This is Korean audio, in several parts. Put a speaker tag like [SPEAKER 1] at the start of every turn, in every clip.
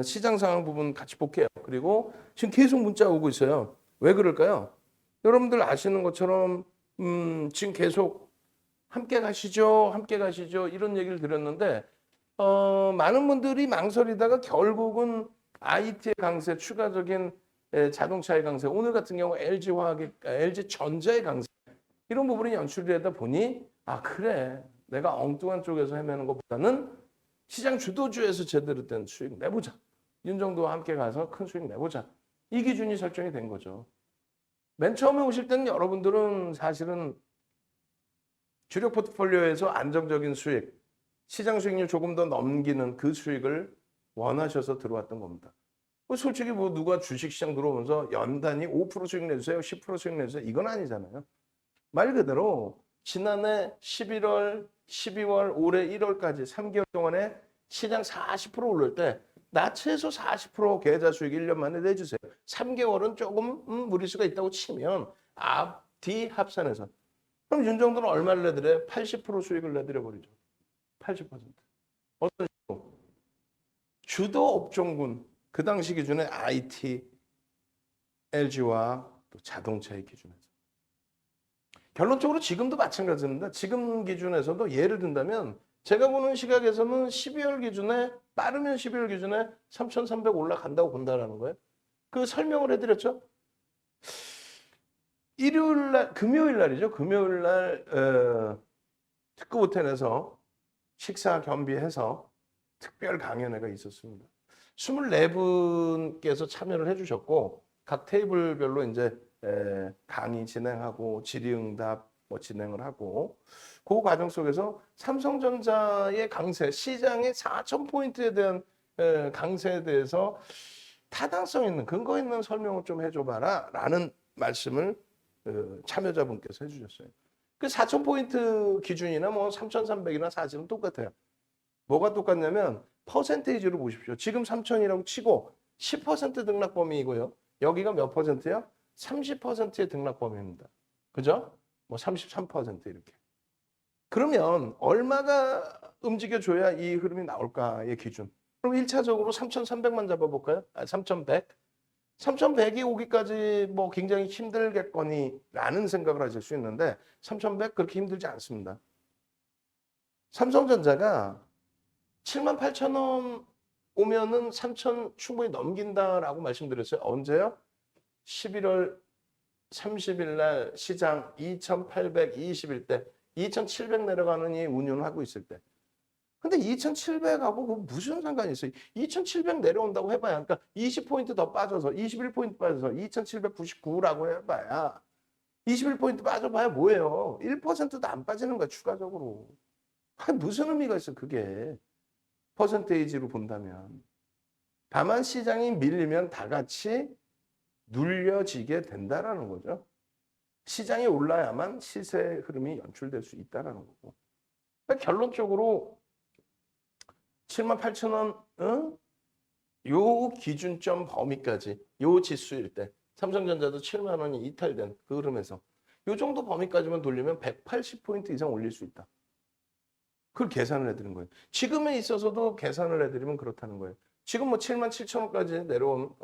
[SPEAKER 1] 시장 상황 부분 같이 볼게요. 그리고 지금 계속 문자 오고 있어요. 왜 그럴까요? 여러분들 아시는 것처럼 지금 계속 함께 가시죠, 함께 가시죠 이런 얘기를 드렸는데 많은 분들이 망설이다가 결국은 IT의 강세, 추가적인 자동차의 강세, 오늘 같은 경우 LG화학의, LG전자의 강세 이런 부분이 연출이 되다 보니 아 그래 내가 엉뚱한 쪽에서 헤매는 것보다는 시장 주도주에서 제대로 된 수익 내보자. 윤정도와 함께 가서 큰 수익 내보자. 이 기준이 설정이 된 거죠. 맨 처음에 오실 때는 여러분들은 사실은 주력 포트폴리오에서 안정적인 수익, 시장 수익률 조금 더 넘기는 그 수익을 원하셔서 들어왔던 겁니다. 솔직히 뭐 누가 주식시장 들어오면서 연단위 5% 수익 내주세요, 10% 수익 내주세요 이건 아니잖아요. 말 그대로 지난해 11월, 12월, 올해 1월까지 3개월 동안에 시장 40% 오를 때 나 최소 40% 계좌 수익 1년 만에 내주세요. 3개월은 조금 무리수가 있다고 치면 앞, 뒤 합산해서 그럼 윤정도는 얼마를 내드려요? 80% 수익을 내드려 버리죠. 80%. 어떤 식으로? 주도 업종군 그 당시 기준에 IT, LG와 또 자동차의 기준에서 결론적으로 지금도 마찬가지입니다. 지금 기준에서도 예를 든다면 제가 보는 시각에서는 12월 기준에 빠르면 12월 기준에 3,300 올라간다고 본다라는 거예요. 그 설명을 해드렸죠. 일요일 날, 금요일 날이죠. 금요일 날 특급 호텔에서 식사 겸비해서 특별 강연회가 있었습니다. 24분께서 참여를 해주셨고 각 테이블별로 이제 강의 진행하고 질의응답 뭐 진행을 하고 그 과정 속에서 삼성전자의 강세, 시장의 4,000포인트에 대한 강세에 대해서 타당성 있는 근거 있는 설명을 좀 해줘봐라 라는 말씀을 참여자분께서 해주셨어요. 그 4,000포인트 기준이나 뭐 3,300이나 사실은 똑같아요. 뭐가 똑같냐면 퍼센테이지로 보십시오. 지금 3,000이라고 치고 10% 등락 범위이고요. 여기가 몇 퍼센트요? 30%의 등락 범위입니다. 그죠? 뭐 33% 이렇게. 그러면 얼마가 움직여줘야 이 흐름이 나올까의 기준. 그럼 1차적으로 3,300만 잡아볼까요? 3,100. 3,100이 오기까지 뭐 굉장히 힘들겠거니라는 생각을 하실 수 있는데 3,100 그렇게 힘들지 않습니다. 삼성전자가 78,000원 오면은 3,000 충분히 넘긴다라고 말씀드렸어요. 언제요? 11월 30일 날 시장 2,820일 때 2,700 내려가는 이 운용을 하고 있을 때. 근데 2,700하고 무슨 상관이 있어요? 2,700 내려온다고 해봐야 그러니까 20포인트 더 빠져서 21포인트 빠져서 2,799라고 해봐야 21포인트 빠져봐야 뭐예요? 1%도 안 빠지는 거야 추가적으로. 아니, 무슨 의미가 있어 그게. 퍼센테이지로 본다면. 다만 시장이 밀리면 다 같이 눌려지게 된다라는 거죠. 시장이 올라야만 시세 흐름이 연출될 수 있다라는 거고. 그러니까 결론적으로 78,000원 요 기준점 범위까지 요 지수일 때 삼성전자도 7만 원이 이탈된 그 흐름에서 요 정도 범위까지만 돌리면 180포인트 이상 올릴 수 있다. 그걸 계산을 해드린 거예요. 지금에 있어서도 계산을 해드리면 그렇다는 거예요. 지금 뭐 77,000원까지 내려온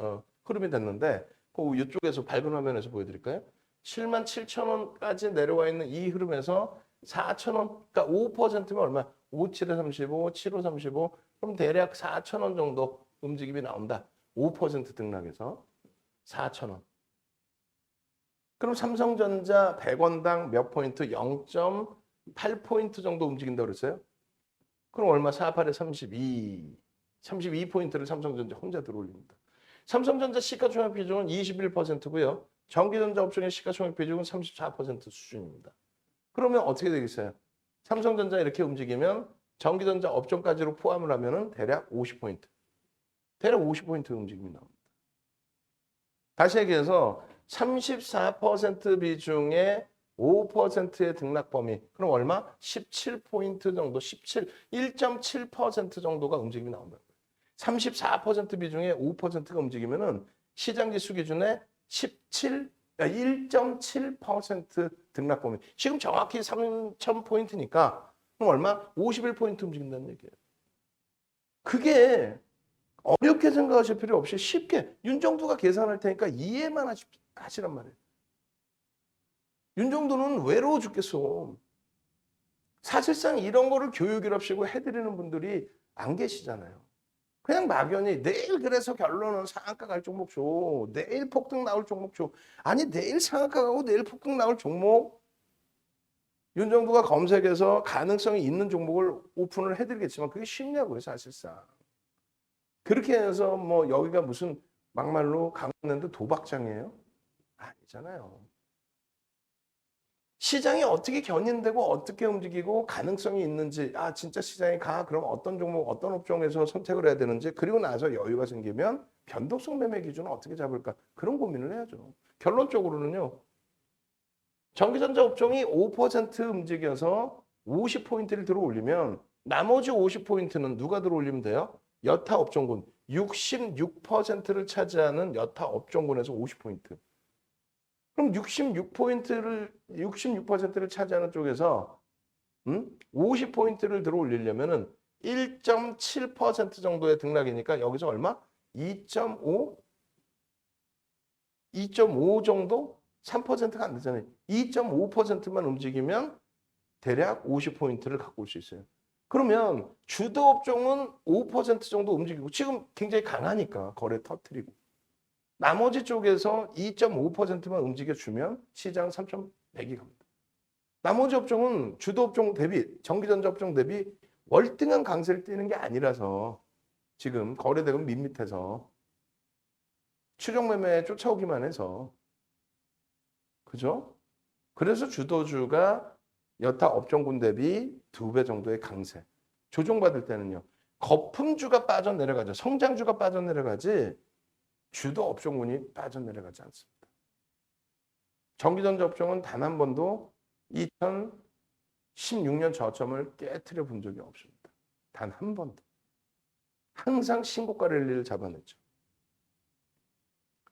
[SPEAKER 1] 흐름이 됐는데 그 이쪽에서 밝은 화면에서 보여드릴까요? 77,000원까지 내려와 있는 이 흐름에서 4,000원, 그러니까 5%면 얼마? 57에 35, 75, 35, 그럼 대략 4,000원 정도 움직임이 나온다. 5% 등락해서 4,000원. 그럼 삼성전자 100원당 몇 포인트? 0.8포인트 정도 움직인다고 그랬어요? 그럼 얼마? 48에 32. 32포인트를 삼성전자 혼자 들어올립니다. 삼성전자 시가총액 비중은 21%고요. 전기전자 업종의 시가총액 비중은 34% 수준입니다. 그러면 어떻게 되겠어요? 삼성전자 이렇게 움직이면 전기전자 업종까지로 포함을 하면 대략 50포인트. 대략 50포인트 움직임이 나옵니다. 다시 얘기해서 34% 비중의 5%의 등락 범위. 그럼 얼마? 17포인트 정도, 1.7% 정도가 움직임이 나온다. 34% 비중의 5%가 움직이면은 시장 지수 기준에 1.7% 등락 범위. 지금 정확히 3,000포인트니까 그럼 얼마? 51포인트 움직인다는 얘기예요. 그게 어렵게 생각하실 필요 없이 쉽게 윤정두가 계산할 테니까 이해만 하시란 말이에요. 윤정두는 외로워 죽겠어. 사실상 이런 거를 교육이랍시고 해드리는 분들이 안 계시잖아요. 그냥 막연히 내일 그래서 결론은 상한가 갈 종목 줘. 내일 폭등 나올 종목 줘. 아니 내일 상한가 가고 내일 폭등 나올 종목 윤정두가 검색해서 가능성이 있는 종목을 오픈을 해드리겠지만 그게 쉽냐고요 사실상. 그렇게 해서 뭐 여기가 무슨 막말로 강원랜드 도박장이에요? 아니잖아요. 시장이 어떻게 견인되고 어떻게 움직이고 가능성이 있는지 진짜 시장이 가 그럼 어떤 종목 어떤 업종에서 선택을 해야 되는지 그리고 나서 여유가 생기면 변동성 매매 기준은 어떻게 잡을까 그런 고민을 해야죠. 결론적으로는요. 전기전자 업종이 5% 움직여서 50포인트를 들어 올리면 나머지 50포인트는 누가 들어 올리면 돼요? 여타 업종군 66%를 차지하는 여타 업종군에서 50포인트. 그럼 66%를 차지하는 쪽에서 50포인트를 들어 올리려면은 1.7% 정도의 등락이니까 여기서 얼마? 2.5? 2.5 정도? 3%가 안 되잖아요. 2.5%만 움직이면 대략 50포인트를 갖고 올 수 있어요. 그러면 주도 업종은 5% 정도 움직이고 지금 굉장히 강하니까 거래 터트리고 나머지 쪽에서 2.5%만 움직여주면 시장 3,100이 갑니다. 나머지 업종은 주도 업종 대비, 전기전자 업종 대비 월등한 강세를 띠는 게 아니라서 지금 거래대금 밋밋해서 추정 매매에 쫓아오기만 해서 그죠? 그래서 주도주가 여타 업종군 대비 2배 정도의 강세. 조정받을 때는요. 거품주가 빠져내려가죠. 성장주가 빠져내려가지 주도 업종군이 빠져내려가지 않습니다. 전기전자 업종은 단 한 번도 2016년 저점을 깨트려 본 적이 없습니다. 단 한 번도. 항상 신고가 랠리를 잡아냈죠.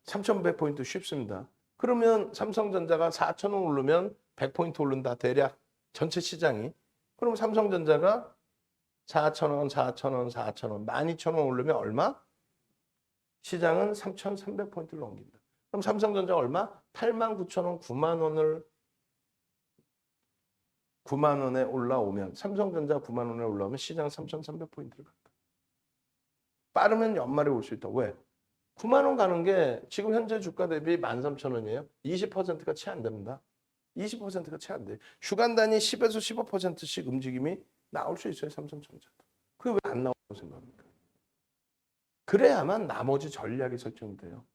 [SPEAKER 1] 3,100포인트 쉽습니다. 그러면 삼성전자가 4,000원 오르면 100포인트 오른다. 대략 전체 시장이. 그럼 삼성전자가 4,000원, 4,000원, 4,000원, 12,000원 오르면 얼마? 시장은 3,300포인트를 넘긴다. 그럼 삼성전자가 얼마? 89,000원, 9만 원에 올라오면 삼성전자 9만 원에 올라오면 시장은 3,300포인트를 간다. 빠르면 연말에 올 수 있다. 왜? 9만 원 가는 게 지금 현재 주가 대비 13,000원이에요. 20%가 채 안 됩니다. 20%가 채 안 돼. 주간 단위 10에서 15%씩 움직임이 나올 수 있어요. 삼성전자. 그게 왜 안 나오고 생각합니까? 그래야만 나머지 전략이 설정이 돼요.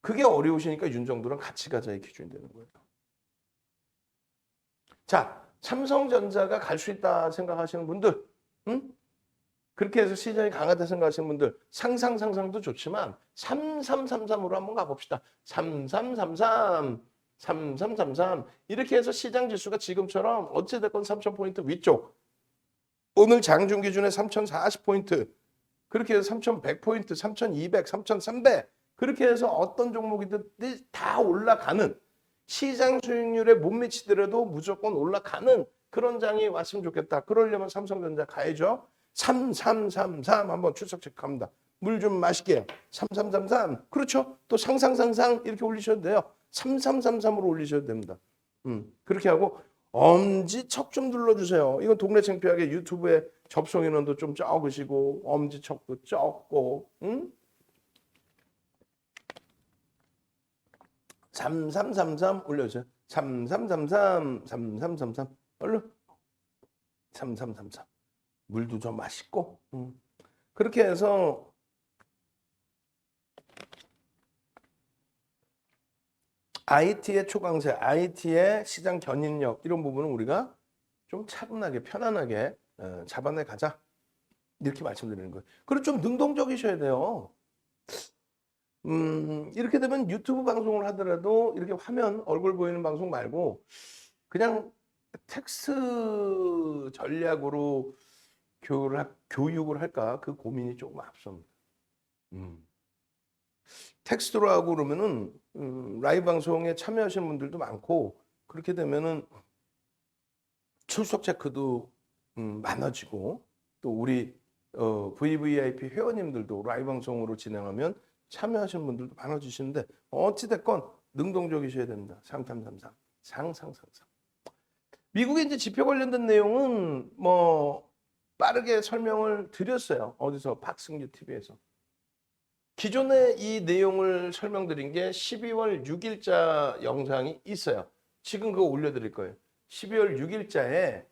[SPEAKER 1] 그게 어려우시니까 윤정두랑 같이 가자의 기준이 되는 거예요. 자, 삼성전자가 갈 수 있다 생각하시는 분들, 그렇게 해서 시장이 강하다 생각하시는 분들, 상상도 좋지만 3333으로 한번 가봅시다. 3333 이렇게 해서 시장 지수가 지금처럼 어찌됐건 3,000포인트 위쪽, 오늘 장중 기준에 3,040포인트, 그렇게 해서 3,100포인트, 3,200, 3,300 그렇게 해서 어떤 종목이든 다 올라가는 시장 수익률에 못 미치더라도 무조건 올라가는 그런 장이 왔으면 좋겠다. 그러려면 삼성전자 가야죠. 3333 한번 출석 체크합니다. 물 좀 마실게요. 3333 그렇죠. 또 상상 이렇게 올리셔도 돼요. 3333으로 올리셔도 됩니다. 그렇게 하고 엄지척 좀 눌러주세요. 이건 동네 창피하게 유튜브에 접속 인원도 좀 적으시고 엄지척도 적고 3333 올려주세요. 3333 얼른 3333 물도 좀 마시고 그렇게 해서 IT의 초강세, IT의 시장 견인력 이런 부분은 우리가 좀 차분하게 편안하게 잡아내 가자 이렇게 말씀드리는 거예요. 그리고 좀 능동적이셔야 돼요. 이렇게 되면 유튜브 방송을 하더라도 이렇게 화면 얼굴 보이는 방송 말고 그냥 텍스트 전략으로 교육을 할까 그 고민이 조금 앞섭니다. 텍스트로 하고 그러면은 라이브 방송에 참여하시는 분들도 많고 그렇게 되면은 출석 체크도 많아지고 또 우리 VVIP 회원님들도 라이브 방송으로 진행하면 참여하시는 분들도 많아지시는데 어찌됐건 능동적이셔야 됩니다. 상상상상. 상상상상. 미국의 이제 지표 관련된 내용은 뭐 빠르게 설명을 드렸어요. 어디서? 박승규 TV에서. 기존에 이 내용을 설명드린 게 12월 6일자 영상이 있어요. 지금 그거 올려드릴 거예요. 12월 6일자에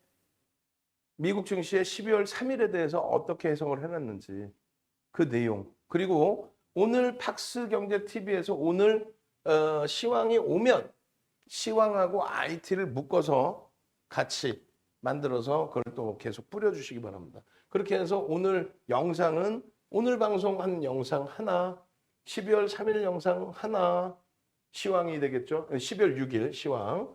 [SPEAKER 1] 미국 증시의 12월 3일에 대해서 어떻게 해석을 해놨는지 그 내용. 그리고 오늘 팍스경제TV에서 오늘 시황이 오면 시황하고 IT를 묶어서 같이 만들어서 그걸 또 계속 뿌려주시기 바랍니다. 그렇게 해서 오늘 영상은 오늘 방송한 영상 하나, 12월 3일 영상 하나, 시황이 되겠죠. 12월 6일 시황.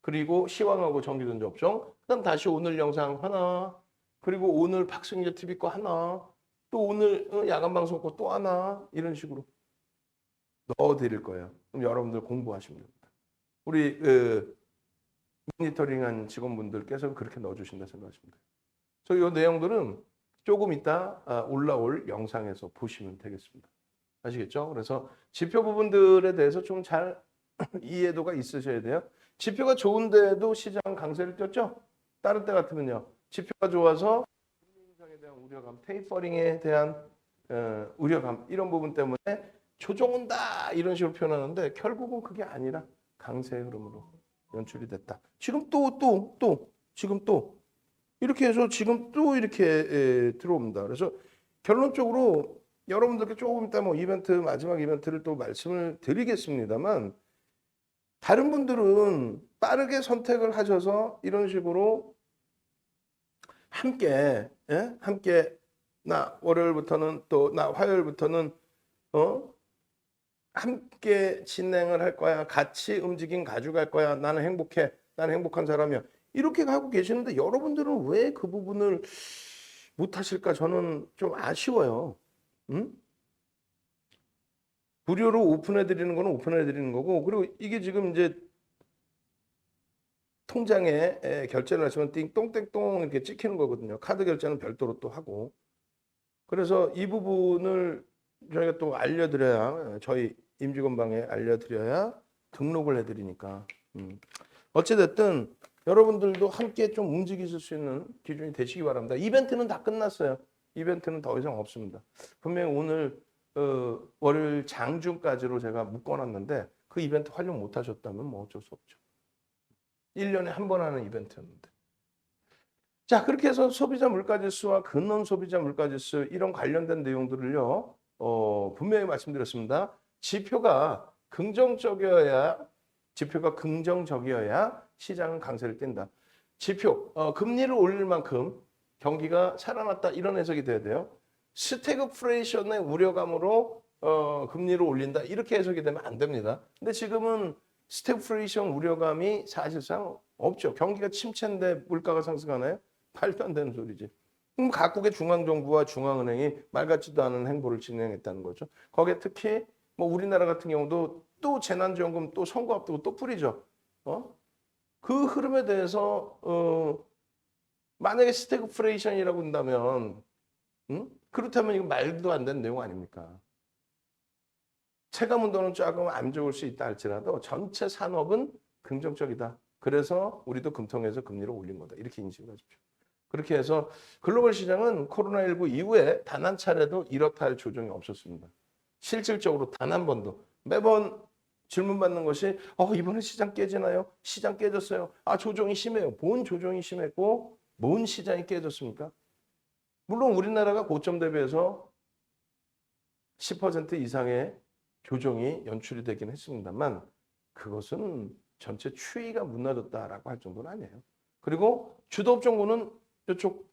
[SPEAKER 1] 그리고 시황하고 정기전자 업종. 그다음 다시 오늘 영상 하나. 그리고 오늘 박승재 TV 거 하나. 또 오늘 야간 방송 거 또 하나. 이런 식으로 넣어드릴 거예요. 그럼 여러분들 공부하시면 됩니다. 우리 모니터링한 직원분들께서 그렇게 넣어주신다 생각하시면 돼요. 그래서 이 내용들은 조금 이따 올라올 영상에서 보시면 되겠습니다. 아시겠죠? 그래서 지표 부분들에 대해서 좀 잘 이해도가 있으셔야 돼요. 지표가 좋은데도 시장 강세를 띄었죠? 다른 때 같으면요. 지표가 좋아서 인상에 대한 우려감, 테이퍼링에 대한 우려감 이런 부분 때문에 조정 온다 이런 식으로 표현하는데 결국은 그게 아니라 강세의 흐름으로 연출이 됐다. 지금 지금 또 이렇게 해서 지금 또 이렇게 들어옵니다. 그래서 결론적으로 여러분들께 조금 이따 뭐 마지막 이벤트를 또 말씀을 드리겠습니다만 다른 분들은 빠르게 선택을 하셔서 이런 식으로 함께 나 월요일부터는 또 나 화요일부터는 함께 진행을 할 거야. 같이 움직임 가져갈 거야. 나는 행복해. 나는 행복한 사람이야. 이렇게 하고 계시는데 여러분들은 왜 그 부분을 못 하실까? 저는 좀 아쉬워요. 응? 무료로 오픈해 드리는 거는 오픈해 드리는 거고 그리고 이게 지금 이제 통장에 결제를 하시면 띵똥땡똥 이렇게 찍히는 거거든요. 카드 결제는 별도로 또 하고. 그래서 이 부분을 저희가 또 알려드려야 저희 임직원방에 알려드려야 등록을 해드리니까. 어찌됐든 여러분들도 함께 좀 움직이실 수 있는 기준이 되시기 바랍니다. 이벤트는 다 끝났어요. 이벤트는 더 이상 없습니다. 분명히 오늘 월요일 장중까지로 제가 묶어놨는데 그 이벤트 활용 못 하셨다면 뭐 어쩔 수 없죠. 1년에 한 번 하는 이벤트였는데. 자, 그렇게 해서 소비자 물가지수와 근원 소비자 물가지수 이런 관련된 내용들을요. 분명히 말씀드렸습니다. 지표가 긍정적이어야 시장은 강세를 띈다. 지표, 금리를 올릴 만큼 경기가 살아났다 이런 해석이 돼야 돼요. 스태그플레이션의 우려감으로 금리를 올린다 이렇게 해석이 되면 안 됩니다. 근데 지금은 스태그플레이션 우려감이 사실상 없죠. 경기가 침체인데 물가가 상승하나요? 말도 안 되는 소리지. 그럼 각국의 중앙정부와 중앙은행이 말 같지도 않은 행보를 진행했다는 거죠. 거기에 특히 뭐 우리나라 같은 경우도 또 재난지원금 또 선거 앞두고 또 뿌리죠. 그 흐름에 대해서 만약에 스태그플레이션이라고 한다면 그렇다면 이거 말도 안 되는 내용 아닙니까? 체감 온도는 조금 안 좋을 수 있다 할지라도 전체 산업은 긍정적이다. 그래서 우리도 금통에서 금리를 올린 거다. 이렇게 인식하십시오. 그렇게 해서 글로벌 시장은 코로나19 이후에 단 한 차례도 이렇다 할 조정이 없었습니다. 실질적으로 단 한 번도. 매번 질문받는 것이 이번에 시장 깨지나요? 시장 깨졌어요. 조정이 심해요. 뭔 조정이 심했고 뭔 시장이 깨졌습니까? 물론 우리나라가 고점 대비해서 10% 이상의 조정이 연출이 되긴 했습니다만 그것은 전체 추이가 무너졌다라고 할 정도는 아니에요. 그리고 주도업종군은 이쪽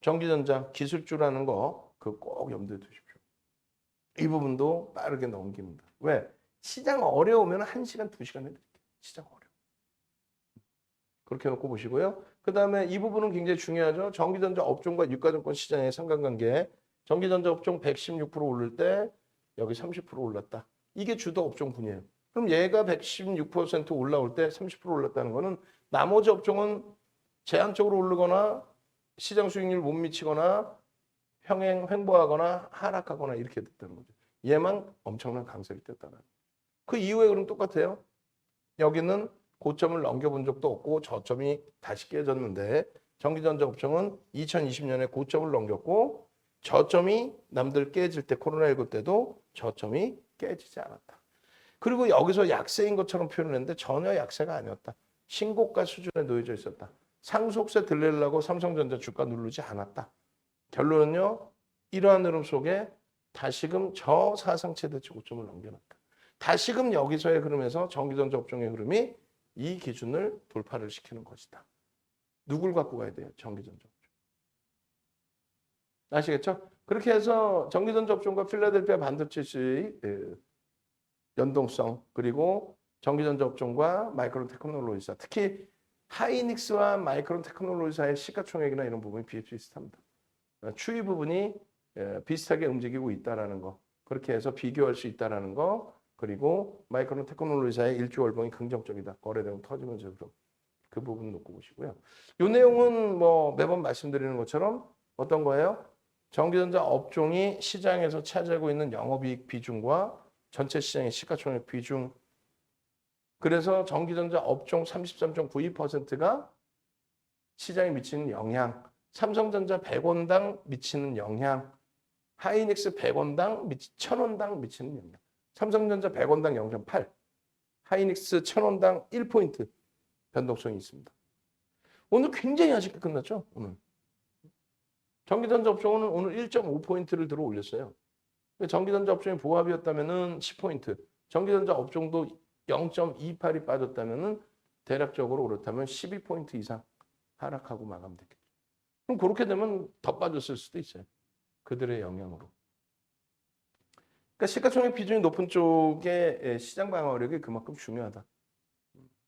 [SPEAKER 1] 전기전자 기술주라는 거 그 꼭 염두에 두십시오. 이 부분도 빠르게 넘깁니다. 왜? 시장 어려우면 1시간, 2시간 해드릴게요. 시장 어려워. 그렇게 놓고 보시고요. 그 다음에 이 부분은 굉장히 중요하죠. 전기전자 업종과 유가증권 시장의 상관관계. 전기전자 업종 116% 오를 때 여기 30% 올랐다. 이게 주도 업종분이에요. 그럼 얘가 116% 올라올 때 30% 올랐다는 거는 나머지 업종은 제한적으로 오르거나 시장 수익률 못 미치거나 횡보하거나 하락하거나 이렇게 됐다는 거죠. 얘만 엄청난 강세를 띄었다는 거죠. 그 이후에 그럼 똑같아요. 여기는 고점을 넘겨본 적도 없고 저점이 다시 깨졌는데 전기전자 업종은 2020년에 고점을 넘겼고 저점이 남들 깨질 때 코로나19 때도 저점이 깨지지 않았다. 그리고 여기서 약세인 것처럼 표현했는데 전혀 약세가 아니었다. 신고가 수준에 놓여져 있었다. 상속세 들리려고 삼성전자 주가 누르지 않았다. 결론은요. 이러한 흐름 속에 다시금 저사상 최대치 고점을 넘겨놨다. 다시금 여기서의 흐름에서 전기전자 업종의 흐름이 이 기준을 돌파를 시키는 것이다. 누굴 갖고 가야 돼요? 전기전자 업종. 아시겠죠? 그렇게 해서 전기전자 업종과 필라델피아 반도체의 연동성 그리고 전기전자 업종과 마이크론 테크놀로지사 특히 하이닉스와 마이크론 테크놀로지사의 시가총액이나 이런 부분이 비슷합니다. 추이 부분이 비슷하게 움직이고 있다는 거 그렇게 해서 비교할 수 있다는 거 그리고 마이크론 테크놀로지사의 일주월봉이 긍정적이다. 거래대금 터지면서 그 부분 놓고 보시고요. 이 내용은 뭐 매번 말씀드리는 것처럼 어떤 거예요? 전기전자 업종이 시장에서 차지하고 있는 영업이익 비중과 전체 시장의 시가총액 비중 그래서 전기전자 업종 33.92%가 시장에 미치는 영향 삼성전자 100원당 미치는 영향 하이닉스 100원당 1000원당 미치는 영향 삼성전자 100원당 0.8 하이닉스 1000원당 1포인트 변동성이 있습니다. 오늘 굉장히 아쉽게 끝났죠. 오늘 전기전자 업종은 오늘 1.5포인트를 들어 올렸어요. 전기전자 업종이 보합이었다면 10포인트 전기전자 업종도 0.28이 빠졌다면 대략적으로 그렇다면 12포인트 이상 하락하고 마감됐겠죠. 그럼 그렇게 되면 더 빠졌을 수도 있어요. 그들의 영향으로. 그러니까 시가총액 비중이 높은 쪽에 시장 방어력이 그만큼 중요하다.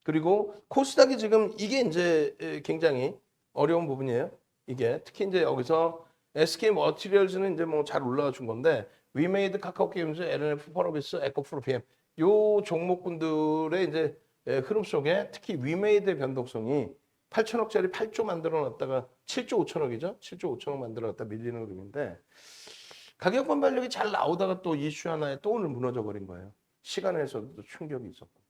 [SPEAKER 1] 그리고 코스닥이 지금 이게 이제 굉장히 어려운 부분이에요. 이게 특히 이제 여기서 SK 머티리얼즈는 이제 뭐 잘 올라와 준 건데 위메이드, 카카오 게임즈, LNF, 펄어비스, 에코프로, PM 요 종목군들의 이제 흐름 속에 특히 위메이드의 변동성이 8천억짜리 8조 만들어 놨다가 7조 5천억이죠. 7조 5천억 만들어 놨다 밀리는 흐름인데 가격 반발력이 잘 나오다가 또 이슈 하나에 또 오늘 무너져 버린 거예요. 시간에서도 충격이 있었고.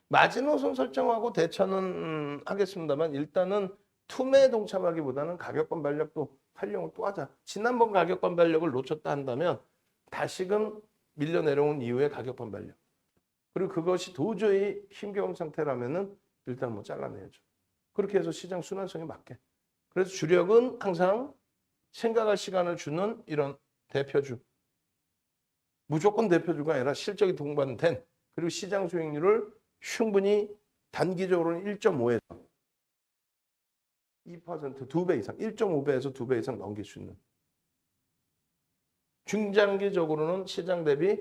[SPEAKER 1] 마지노선 설정하고 대처는 하겠습니다만 일단은 투매에 동참하기보다는 가격 반발력도 활용을 또 하자. 지난번 가격 반발력을 놓쳤다 한다면 다시금 밀려 내려온 이후에 가격 반발력. 그리고 그것이 도저히 힘겨운 상태라면은 일단 뭐 잘라내야죠. 그렇게 해서 시장 순환성에 맞게. 그래서 주력은 항상 생각할 시간을 주는 이런 대표주. 무조건 대표주가 아니라 실적이 동반된 그리고 시장 수익률을 충분히 단기적으로는 1.5에서 2% 2배 이상, 1.5배에서 2배 이상 넘길 수 있는. 중장기적으로는 시장 대비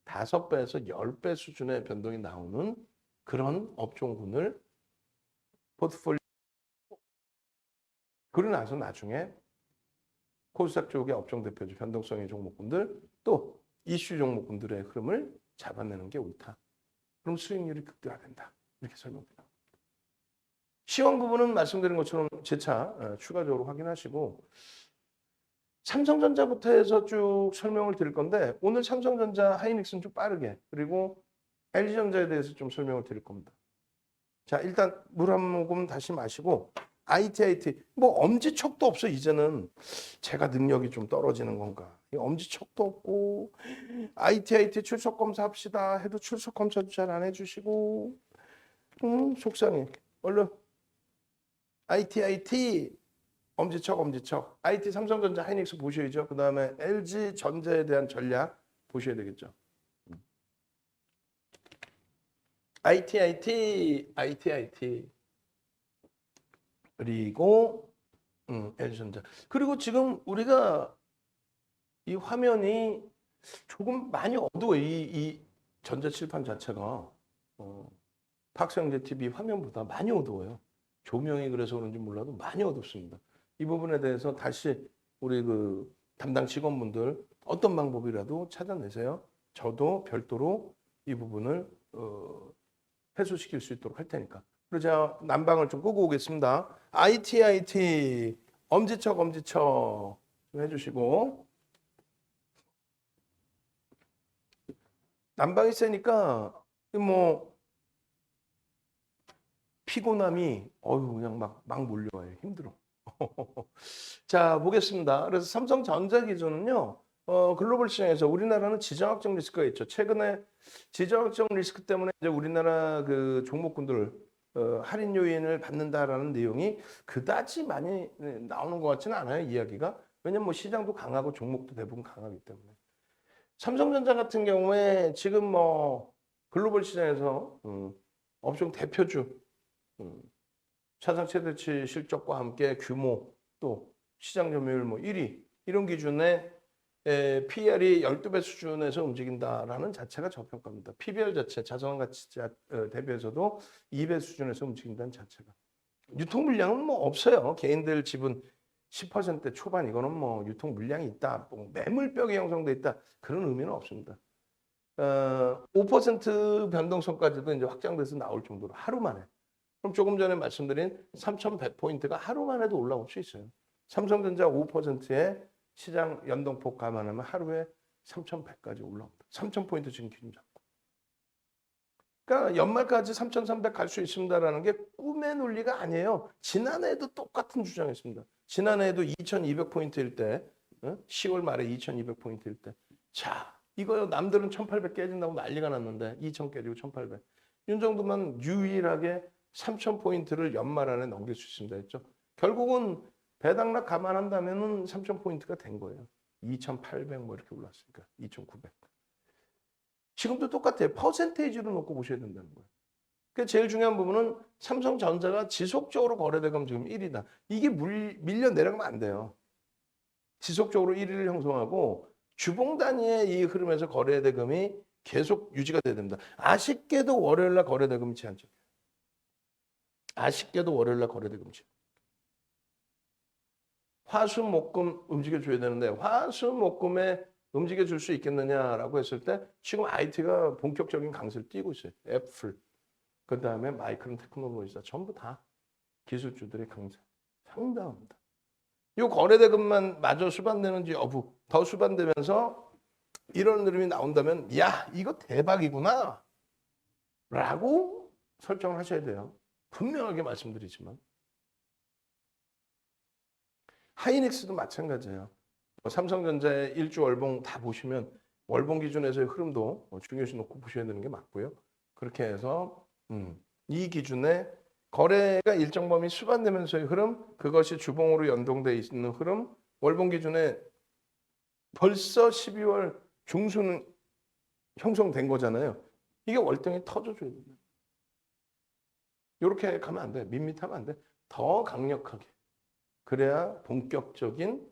[SPEAKER 1] 5배에서 10배 수준의 변동이 나오는 그런 업종군을 포트폴리오 그러고 나서 나중에 코스닥 쪽의 업종 대표주 변동성의 종목군들 또 이슈 종목군들의 흐름을 잡아내는 게 옳다. 그럼 수익률이 극대화된다. 이렇게 설명드립니다. 시황 부분은 말씀드린 것처럼 재차 추가적으로 확인하시고 삼성전자부터 해서 쭉 설명을 드릴 건데 오늘 삼성전자 하이닉스는 좀 빠르게 그리고 LG전자에 대해서 좀 설명을 드릴 겁니다. 자 일단 물 한 모금 다시 마시고 IT 뭐 엄지척도 없어 이제는 제가 능력이 좀 떨어지는 건가 엄지척도 없고 IT 출석 검사 합시다 해도 출석 검사도 잘 안 해주시고 속상해 얼른 IT 엄지척 IT 삼성전자 하이닉스 보셔야죠. 그 다음에 LG전자에 대한 전략 보셔야 되겠죠. IT 그리고 LG전자 그리고 지금 우리가 이 화면이 조금 많이 어두워요. 이 전자칠판 자체가 박성재 TV 화면보다 많이 어두워요. 조명이 그래서 그런지 몰라도 많이 어둡습니다. 이 부분에 대해서 다시 우리 그 담당 직원분들 어떤 방법이라도 찾아내세요. 저도 별도로 이 부분을 해소시킬 수 있도록 할 테니까. 그리고 제가 난방을 좀 끄고 오겠습니다. IT 엄지척 좀 해주시고. 난방이 세니까 뭐 피곤함이 그냥 막 몰려와요. 힘들어. 자, 보겠습니다. 그래서 삼성전자 기준은요. 글로벌 시장에서 우리나라는 지정학적 리스크가 있죠. 최근에 지정학적 리스크 때문에 이제 우리나라 그 종목군들 할인 요인을 받는다라는 내용이 그다지 많이 나오는 것 같지는 않아요. 이야기가. 왜냐면 뭐 시장도 강하고 종목도 대부분 강하기 때문에. 삼성전자 같은 경우에 지금 뭐 글로벌 시장에서 업종 대표주 차상 최대치 실적과 함께 규모 또 시장 점유율 뭐 1위 이런 기준에 PER이 12배 수준에서 움직인다라는 자체가 저평가입니다. PBR 자체 자산가 가치 대비해서도 2배 수준에서 움직인다는 자체가. 유통 물량은 뭐 없어요. 개인들 지분 10% 초반 이거는 뭐 유통 물량이 있다, 뭐 매물벽이 형성돼 있다 그런 의미는 없습니다. 5% 변동성까지도 이제 확장돼서 나올 정도로 하루 만에. 그럼 조금 전에 말씀드린 3,100포인트가 하루 만에도 올라올 수 있어요. 삼성전자 5%의 시장 연동폭 감안하면 하루에 3,100까지 올라옵니다. 3,000포인트 지금 기준 잡고. 그러니까 연말까지 3,300 갈 수 있습니다라는 게 꿈의 논리가 아니에요. 지난해에도 똑같은 주장했습니다. 지난해에도 2,200포인트일 때, 10월 말에 2,200포인트일 때. 자, 이거요. 남들은 1,800 깨진다고 난리가 났는데 2,000 깨지고 1,800. 이 정도만 유일하게 3,000포인트를 연말 안에 넘길 수 있습니다 했죠. 결국은 배당락 감안한다면은 3,000포인트가 된 거예요. 2,800 뭐 이렇게 올랐으니까 2,900. 지금도 똑같아요. 퍼센테이지로 놓고 보셔야 된다는 거예요. 그러니까 제일 중요한 부분은 삼성전자가 지속적으로 거래대금 지금 1위다. 이게 밀려 내려가면 안 돼요. 지속적으로 1위를 형성하고 주봉 단위의 이 흐름에서 거래대금이 계속 유지가 돼야 됩니다. 아쉽게도 월요일날 거래대금이 제한적. 아쉽게도 월요일날 거래대금이 제한. 화수목금 움직여줘야 되는데 화수목금에 움직여줄 수 있겠느냐라고 했을 때 지금 IT가 본격적인 강세를 띄고 있어요. 애플, 그 다음에 마이크론 테크놀로지사 전부 다 기술주들의 강세 상당합니다. 이 거래대금만 마저 수반되는지 여부 더 수반되면서 이런 흐름이 나온다면 야 이거 대박이구나 라고 설정을 하셔야 돼요. 분명하게 말씀드리지만 하이닉스도 마찬가지예요. 삼성전자의 일주 월봉 다 보시면 월봉 기준에서의 흐름도 중요시 놓고 보셔야 되는 게 맞고요. 그렇게 해서 이 기준에 거래가 일정 범위 수반되면서의 흐름, 그것이 주봉으로 연동돼 있는 흐름, 월봉 기준에 벌써 12월 중순 형성된 거잖아요. 이게 월등히 터져줘야 됩니다. 이렇게 가면 안 돼. 밋밋하면 안 돼. 더 강력하게. 그래야 본격적인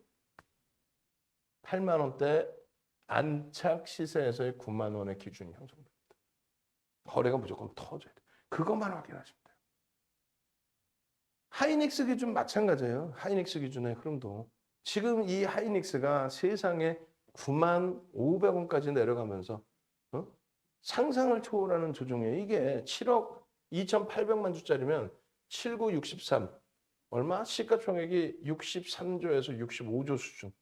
[SPEAKER 1] 8만 원대 안착 시세에서의 9만 원의 기준이 형성됩니다. 거래가 무조건 터져야 돼. 그것만 확인하시면 돼요. 하이닉스 기준 마찬가지예요. 하이닉스 기준의 흐름도. 지금 이 하이닉스가 세상에 9만 500원까지 내려가면서 상상을 초월하는 조정이에요. 이게 7억 2,800만 주짜리면 7963 얼마? 시가총액이 63조에서 65조 수준.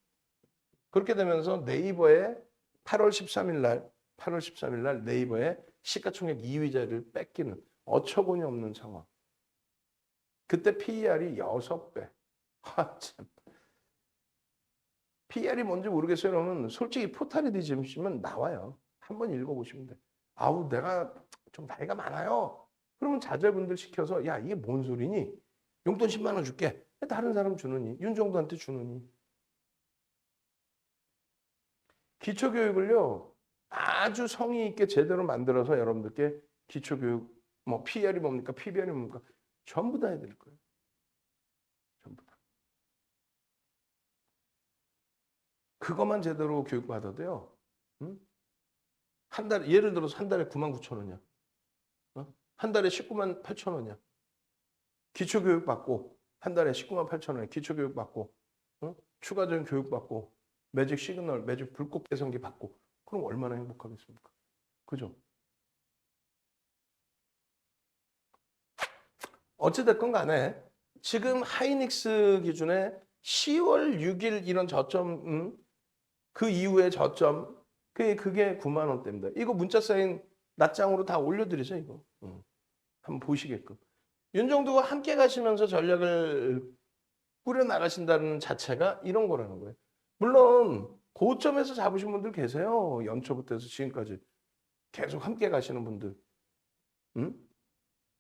[SPEAKER 1] 그렇게 되면서 네이버에 8월 13일 날 네이버에 시가총액 2위 자리를 뺏기는 어처구니 없는 상황. 그때 PER이 6배. 참. PER이 뭔지 모르겠어요. 그러면 솔직히 포탈에 뒤지시면 나와요. 한번 읽어보시면 돼. 아우 내가 좀 나이가 많아요. 그러면 자제분들 시켜서 야 이게 뭔 소리니? 용돈 10만 원 줄게. 다른 사람 주느니 윤정도한테 주느니. 기초교육을요 아주 성의 있게 제대로 만들어서 여러분들께 기초교육 뭐 PR이 뭡니까 PBR이 뭡니까 전부 다 해드릴 거예요. 전부 다. 그것만 제대로 교육받아도요. 한 달에 예를 들어서 한 달에 9만 9천 원이야. 한 달에 19만 8천 원이야. 기초교육 받고 한 달에 19만 8천 원에 기초교육 받고 추가적인 교육 받고 매직 시그널, 매직 불꽃 개선기 받고 그럼 얼마나 행복하겠습니까? 그죠? 어찌됐건 간에 지금 하이닉스 기준에 10월 6일 이런 저점, 그 이후에 저점, 그게 9만 원대입니다. 이거 문자 사인 낱장으로 다 올려드리죠, 이거. 한번 보시게끔. 윤정도가 함께 가시면서 전략을 꾸려 나가신다는 자체가 이런 거라는 거예요. 물론 고점에서 잡으신 분들 계세요. 연초부터 해서 지금까지 계속 함께 가시는 분들.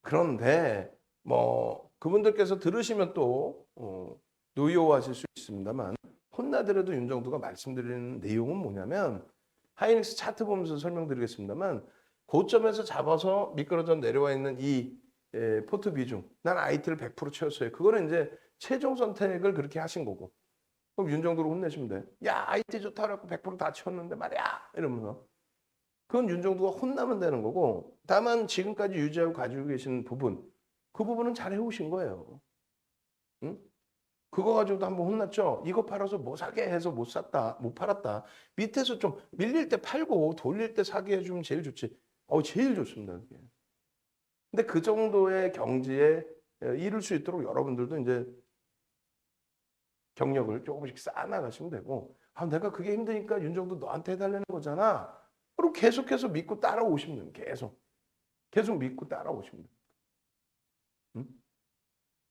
[SPEAKER 1] 그런데 뭐 그분들께서 들으시면 또 노여워하실 수 있습니다만 혼나더라도 윤정도가 말씀드리는 내용은 뭐냐면 하이닉스 차트 보면서 설명드리겠습니다만 고점에서 잡아서 미끄러져 내려와 있는 이 포트 비중 난 IT를 100% 채웠어요. 그거는 이제 최종 선택을 그렇게 하신 거고 그럼 윤정도로 혼내시면 돼. 야 IT 좋다고 100%다 채웠는데 말이야 이러면서 그건 윤정도가 혼나면 되는 거고 다만 지금까지 유지하고 가지고 계신 부분 그 부분은 잘 해오신 거예요. 응? 그거 가지고도 한번 혼났죠. 이거 팔아서 뭐 사게 해서 못 샀다, 못 팔았다. 밑에서 좀 밀릴 때 팔고 돌릴 때 사게 해주면 제일 좋지. 제일 좋습니다. 그게. 근데 그 정도의 경지에 이룰 수 있도록 여러분들도 이제 경력을 조금씩 쌓아나가시면 되고, 내가 그게 힘드니까 윤정도 너한테 해달라는 거잖아. 그리고 계속해서 믿고 따라오시면 돼요. 계속 믿고 따라오시면 돼요. 응?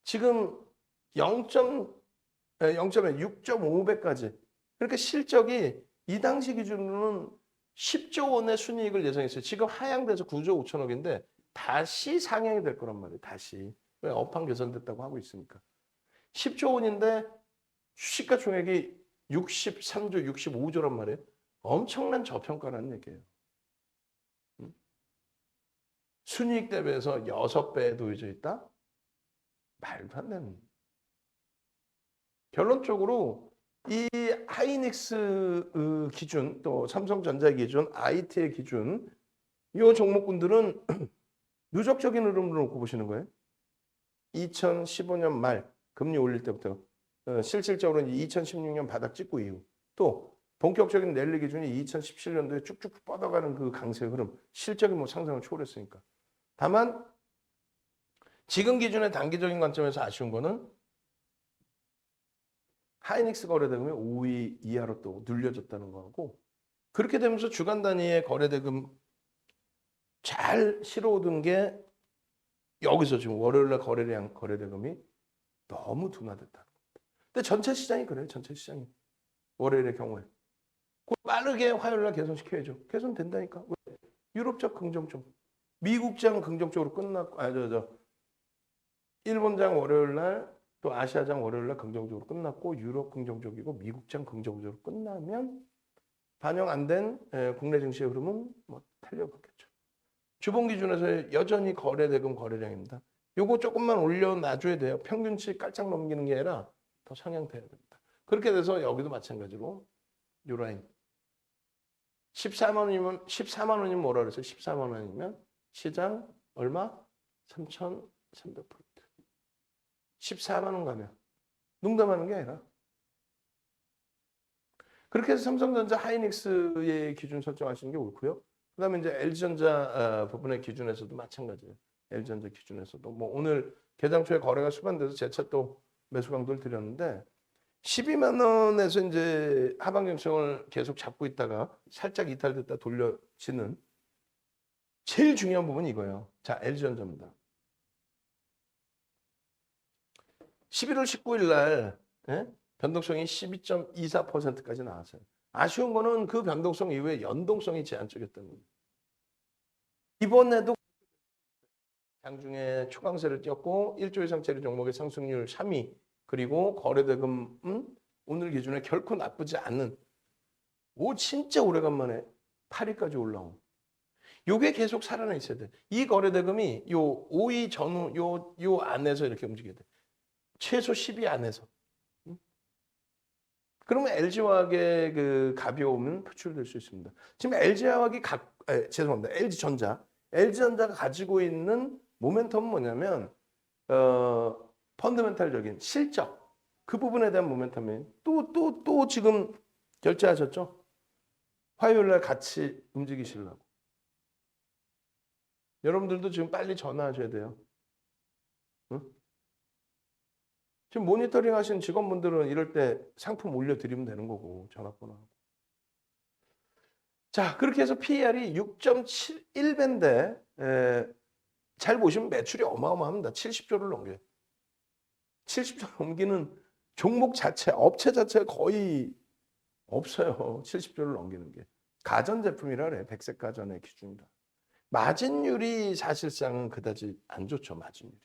[SPEAKER 1] 지금 6.5배까지. 그러니까 실적이 이 당시 기준으로는 10조 원의 순이익을 예상했어요. 지금 하향돼서 9조 5천억인데 다시 상향이 될 거란 말이에요. 다시. 왜 업황 개선됐다고 하고 있으니까. 10조 원인데 시가총액이 63조, 65조란 말이에요. 엄청난 저평가라는 얘기예요. 순이익 대비해서 6배에 놓여져 있다? 말도 안 되는. 결론적으로 이 하이닉스 기준, 또 삼성전자 기준, IT의 기준, 이 종목군들은 누적적인 흐름으로 놓고 보시는 거예요. 2015년 말 금리 올릴 때부터 실질적으로 2016년 바닥 찍고 이후 또 본격적인 랠리 기준이 2017년도에 쭉쭉 뻗어가는 그 강세 흐름, 실적이 뭐 상승을 초월했으니까. 다만 지금 기준의 단기적인 관점에서 아쉬운 거는 하이닉스 거래대금이 5위 이하로 또 눌려졌다는 거고 그렇게 되면서 주간 단위의 거래대금 잘 실어오던 게 여기서 지금 월요일날 거래량 거래대금이 너무 둔화됐다. 근데 전체 시장이 그래요. 전체 시장이. 월요일의 경우에. 빠르게 화요일날 개선시켜야죠. 개선된다니까. 왜? 유럽적 긍정적. 미국장 긍정적으로 끝났고 일본장 월요일날 또 아시아장 월요일날 긍정적으로 끝났고 유럽 긍정적이고 미국장 긍정적으로 끝나면 반영 안 된 국내 증시의 흐름은 뭐 탄력받겠죠. 주봉 기준에서 여전히 거래대금 거래량입니다. 요거 조금만 올려놔줘야 돼요. 평균치 깔짝 넘기는 게 아니라 더 상향돼야 됩니다. 그렇게 돼서 여기도 마찬가지로 요 라인 14만 원이면 뭐라 그랬어요? 14만 원이면 시장 얼마? 3,300%. 14만 원 가면 농담하는 게 아니라 그렇게 해서 삼성전자 하이닉스의 기준 설정하시는 게 옳고요. 그다음에 이제 LG전자 부분의 기준에서도 마찬가지예요. LG전자 기준에서도 뭐 오늘 개장 초에 거래가 수반돼서 재차 또 매수 강도를 드렸는데 12만 원에서 이제 하방 경청을 계속 잡고 있다가 살짝 이탈됐다 돌려지는 제일 중요한 부분이 이거예요. 자, LG전자입니다. 11월 19일 날 변동성이 12.24%까지 나왔어요. 아쉬운 거는 그 변동성 이후에 연동성이 제한적이었다는 거예요. 이번에도 장중에 초강세를 띄었고 1조 이상짜리 종목의 상승률 3위 그리고 거래대금 오늘 기준에 결코 나쁘지 않은 진짜 오래간만에 8위까지 올라온 요게 계속 살아나 있어야 돼. 이 거래대금이 요 5위 전후 요 안에서 이렇게 움직여야 돼. 최소 10위 안에서. 그러면 LG화학의 그 가벼움은 표출될 수 있습니다. 지금 LG화학이 죄송합니다. LG전자가 가지고 있는 모멘텀은 뭐냐면 펀더멘탈적인 실적 그 부분에 대한 모멘텀이 또 지금 결제하셨죠? 화요일 날 같이 움직이시려고. 여러분들도 지금 빨리 전화하셔야 돼요. 응? 지금 모니터링 하신 직원분들은 이럴 때 상품 올려드리면 되는 거고, 전화번호하고. 자, 그렇게 해서 PER이 6.71배인데, 잘 보시면 매출이 어마어마합니다. 70조를 넘겨요. 70조를 넘기는 종목 자체, 업체 자체가 거의 없어요. 70조를 넘기는 게. 가전제품이라 그래. 백색 가전의 기준이다. 마진율이 사실상은 그다지 안 좋죠. 마진율이.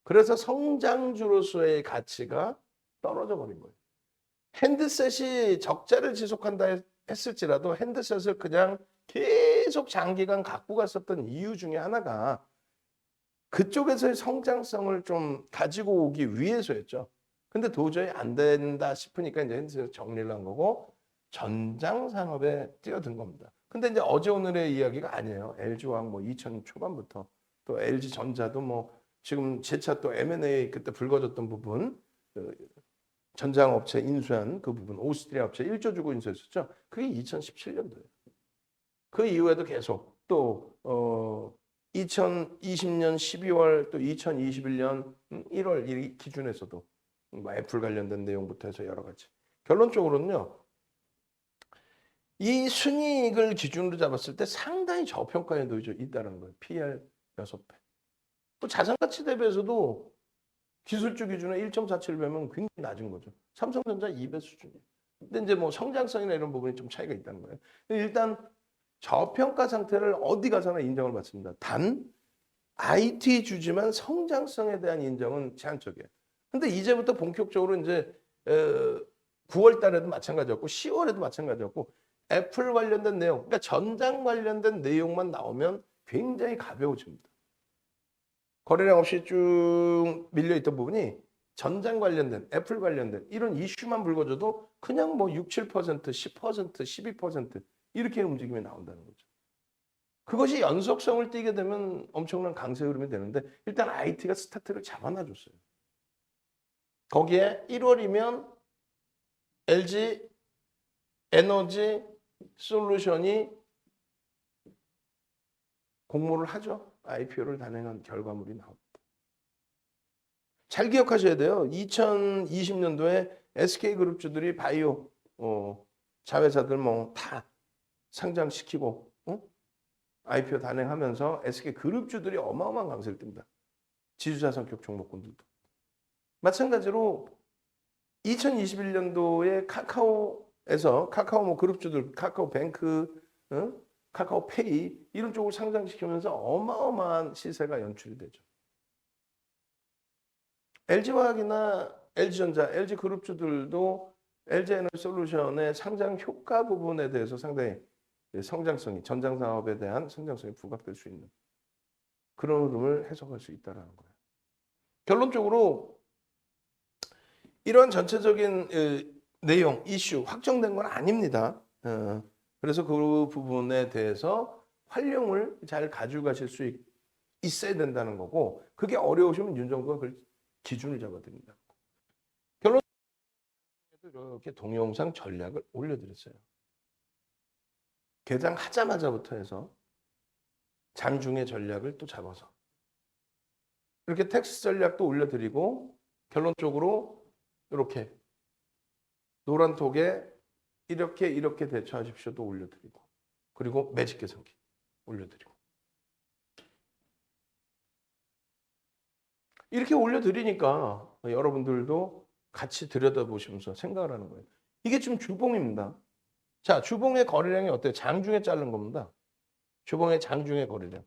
[SPEAKER 1] 그래서 성장주로서의 가치가 떨어져 버린 거예요. 핸드셋이 적자를 지속한다 했을지라도 핸드셋을 그냥 계속 장기간 갖고 갔었던 이유 중에 하나가 그쪽에서의 성장성을 좀 가지고 오기 위해서였죠. 근데 도저히 안 된다 싶으니까 이제 핸드셋 정리를 한 거고 전장 산업에 뛰어든 겁니다. 근데 이제 어제 오늘의 이야기가 아니에요. LG화학 뭐 2000 초반부터 또 LG전자도 뭐 지금 재차 또 M&A 그때 불거졌던 부분 전장업체 인수한 그 부분 오스트리아 업체 1조 주고 인수했었죠. 그게 2017년도예요. 그 이후에도 계속 또 2020년 12월 또 2021년 1월 이 기준에서도 뭐 애플 관련된 내용부터 해서 여러 가지. 결론적으로는요. 이 순이익을 기준으로 잡았을 때 상당히 저평가에 놓여져 있다는 거예요. PER 6배. 또 자산가치 대비해서도 기술주 기준에 1.47배면 굉장히 낮은 거죠. 삼성전자 2배 수준이에요. 근데 이제 뭐 성장성이나 이런 부분이 좀 차이가 있다는 거예요. 일단 저평가 상태를 어디 가서나 인정을 받습니다. 단 IT 주지만 성장성에 대한 인정은 제한적이에요. 근데 이제부터 본격적으로 이제 9월 달에도 마찬가지였고 10월에도 마찬가지였고 애플 관련된 내용, 그러니까 전장 관련된 내용만 나오면 굉장히 가벼워집니다. 거래량 없이 쭉 밀려있던 부분이 전장 관련된, 애플 관련된 이런 이슈만 불거져도 그냥 뭐 6, 7%, 10%, 12% 이렇게 움직임이 나온다는 거죠. 그것이 연속성을 띠게 되면 엄청난 강세 흐름이 되는데 일단 IT가 스타트를 잡아놔줬어요. 거기에 1월이면 LG 에너지 솔루션이 공모를 하죠. IPO를 단행한 결과물이 나옵니다. 잘 기억하셔야 돼요. 2020년도에 SK그룹주들이 바이오 자회사들 뭐 다 상장시키고 IPO 단행하면서 SK그룹주들이 어마어마한 강세를 띱니다. 지주사 성격 종목군들도. 마찬가지로 2021년도에 카카오에서 카카오 뭐 그룹주들, 카카오뱅크, 카카오페이 이런 쪽을 상장시키면서 어마어마한 시세가 연출이 되죠. LG화학이나 LG전자, LG그룹주들도 LG에너지솔루션의 상장 효과 부분에 대해서 상당히 성장성이, 전장 사업에 대한 성장성이 부각될 수 있는 그런 흐름을 해석할 수 있다는 거예요. 결론적으로 이런 전체적인 내용, 이슈 확정된 건 아닙니다. 그래서 그 부분에 대해서 활용을 잘 가져가실 수 있어야 된다는 거고 그게 어려우시면 윤 정부가 그 기준을 잡아드립니다. 결론적으로 이렇게 동영상 전략을 올려드렸어요. 개장하자마자부터 해서 장중의 전략을 또 잡아서 이렇게 텍스트 전략도 올려드리고 결론적으로 이렇게 노란톡에 이렇게 대처하십시오도 올려드리고 그리고 매직 계산기 올려드리고 이렇게 올려드리니까 여러분들도 같이 들여다보시면서 생각을 하는 거예요. 이게 지금 주봉입니다. 자, 주봉의 거래량이 어때요? 장중에 자른 겁니다. 주봉의 장중의 거래량.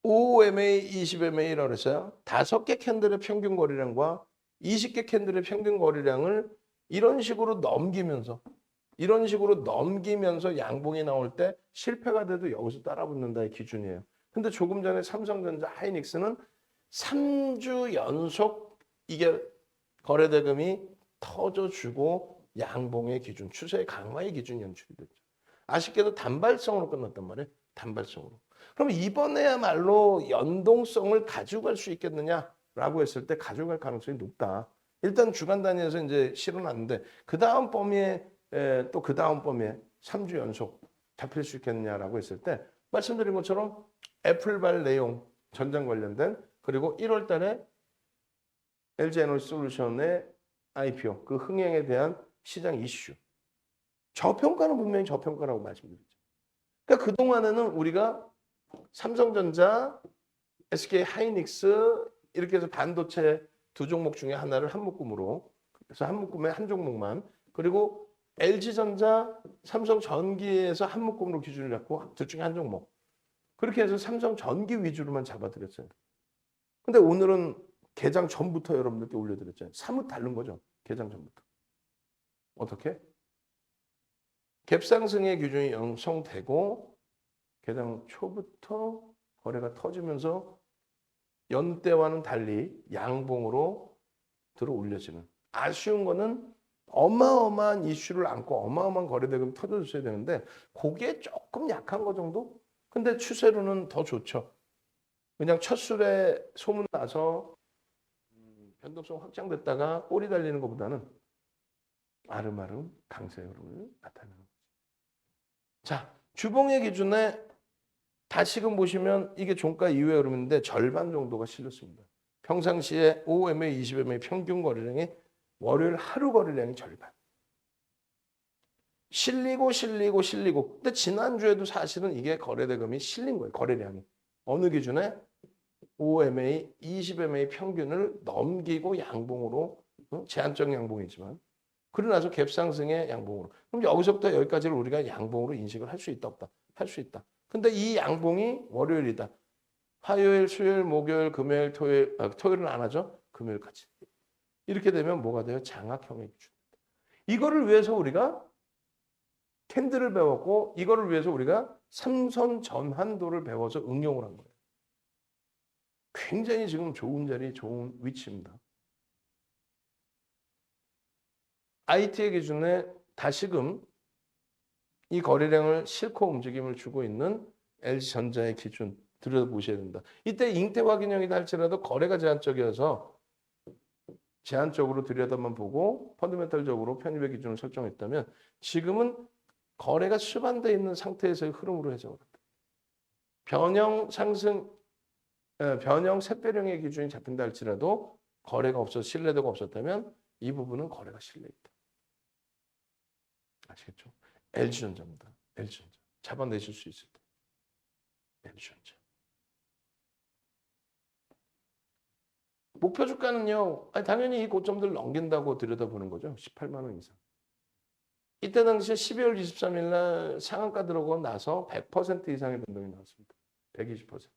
[SPEAKER 1] 5MA, 20MA라고 했어요. 5개 캔들의 평균 거래량과 20개 캔들의 평균 거래량을 이런 식으로 넘기면서 양봉이 나올 때 실패가 돼도 여기서 따라붙는다의 기준이에요. 근데 조금 전에 삼성전자, 하이닉스는 3주 연속 이게 거래대금이 터져주고 양봉의 기준, 추세 강화의 기준이 연출이 됐죠. 아쉽게도 단발성으로 끝났단 말이에요. 단발성으로. 그럼 이번에야말로 연동성을 가져갈 수 있겠느냐라고 했을 때 가져갈 가능성이 높다. 일단 주간 단위에서 이제 실어놨는데 그 다음 범위에 또 그 다음 범위에 3주 연속 잡힐 수 있겠느냐라고 했을 때 말씀드린 것처럼 애플발 내용 전장 관련된 그리고 1월 달에 LG에너지솔루션의 IPO, 그 흥행에 대한 시장 이슈. 저평가는 분명히 저평가라고 말씀드렸죠. 그러니까 그동안에는 우리가 삼성전자, SK 하이닉스 이렇게 해서 반도체 두 종목 중에 하나를 한 묶음으로, 그래서 한 묶음에 한 종목만, 그리고 LG전자, 삼성전기에서 한 묶음으로 기준을 잡고 둘 중에 한 종목. 그렇게 해서 삼성전기 위주로만 잡아드렸어요. 근데 오늘은 개장 전부터 여러분들께 올려드렸잖아요. 사뭇 다른 거죠. 개장 전부터. 어떻게? 갭상승의 기준이 형성되고 개장 초부터 거래가 터지면서 연때와는 달리 양봉으로 들어 올려지는. 아쉬운 거는 어마어마한 이슈를 안고 어마어마한 거래대금이 터져줬어야 되는데 그게 조금 약한 거 정도? 근데 추세로는 더 좋죠. 그냥 첫 술에 소문 나서 변동성 확장됐다가 꼬리 달리는 것보다는 아름아름 강세 흐름을 나타내는 거죠. 자, 주봉의 기준에 다시금 보시면 이게 종가 이후의 흐름인데 절반 정도가 실렸습니다. 평상시에 5MA, 20MA 평균 거래량이 월요일 하루 거래량이 절반. 실리고. 근데 지난주에도 사실은 이게 거래대금이 실린 거예요. 거래량이. 어느 기준에? 5MA, 20MA 평균을 넘기고 양봉으로, 제한적 양봉이지만 그러고 나서 갭상승의 양봉으로. 그럼 여기서부터 여기까지를 우리가 양봉으로 인식을 할 수 있다 없다? 할 수 있다. 근데 이 양봉이 월요일이다. 화요일, 수요일, 목요일, 금요일, 토요일, 토요일은 안 하죠? 금요일까지. 이렇게 되면 뭐가 돼요? 장악형의 기준. 이거를 위해서 우리가 캔들을 배웠고 이거를 위해서 우리가 삼선 전환도를 배워서 응용을 한 거예요. 굉장히 지금 좋은 자리, 좋은 위치입니다. IT의 기준에 다시금 이 거래량을 싣고 움직임을 주고 있는 LG전자의 기준 들여다보셔야 된다. 이때 잉태 확인형이다 할지라도 거래가 제한적이어서 제한적으로 들여다만 보고 펀더멘털적으로 편입의 기준을 설정했다면 지금은 거래가 수반되어 있는 상태에서의 흐름으로 해석을 한다. 변형 상승, 변형 샛별형의 기준이 잡힌다 할지라도 거래가 없어서 신뢰도가 없었다면 이 부분은 거래가 실려있다. 아시겠죠? LG전자입니다. LG전자. 잡아내실 수 있을 때. LG전자. 목표 주가는요. 당연히 이 고점들 넘긴다고 들여다보는 거죠. 18만 원 이상. 이때 당시에 12월 23일 날 상한가 들어오고 나서 100% 이상의 변동이 나왔습니다. 120%.